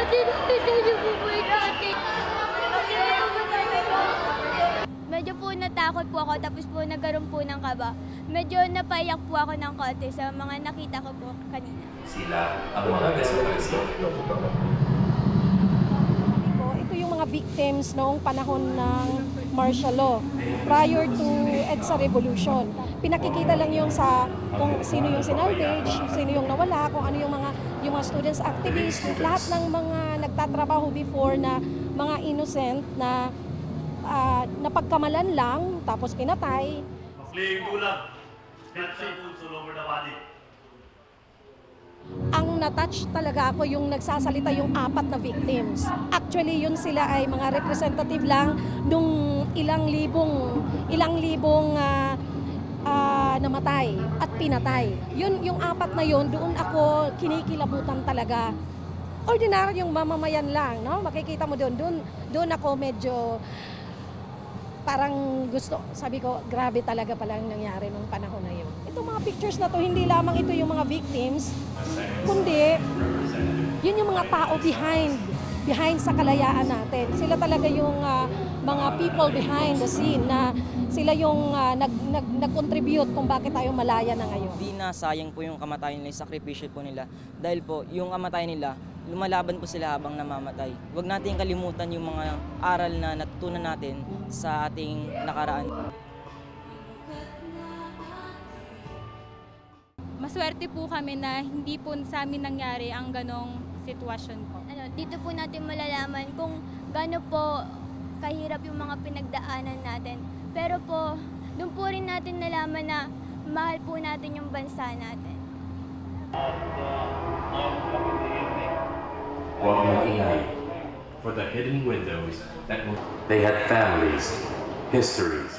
Tinakita niyo po ba yung tatay? Medyo po natakot po ako, tapos po nagkaroon po ng kaba. Medyo napaiyak po ako ng konti sa mga nakita ko po kanina. Sila ang mga desaparecido. Ito yung mga victims noong panahon ng martial law, prior to EDSA Revolution. Pinakikita lang yung sa kung sino yung sinalvage, sino yung nawala, kung ano yung mga students activists, lahat ng mga nagtatrabaho before na mga innocent na napagkamalan lang, tapos pinatay. Ang natouch talaga ako yung nagsasalita yung 4 na victims. Actually, yun sila ay mga representative lang nung ilang libong namatay at pinatay. Yun, yung 4 na yun, doon ako kinikilabutan talaga. Ordinary yung mamamayan lang, no? Makikita mo doon ako medyo parang gusto, sabi ko, grabe talaga palang nangyari nung panahon na yun. Itong mga pictures na to, hindi lamang ito yung mga victims, kundi yun yung mga tao behind sa kalayaan natin. Sila talaga yung mga people behind the scene na sila yung nag-contribute kung bakit tayo malaya na ngayon. Hindi na sayang po yung kamatayan nila, yung sakripisyo po nila. Dahil po, yung kamatayan nila, lumalaban po sila habang namamatay. Huwag natin kalimutan yung mga aral na natutunan natin sa ating nakaraan. Maswerte po kami na hindi po sa amin nangyari ang ganong sitwasyon po. Dito po natin malalaman kung gaano po kahirap yung mga pinagdaanan natin. Pero po, doon po rin natin nalaman na mahal po natin yung bansa natin. Huwag mong ingay for the hidden windows that they had families, histories,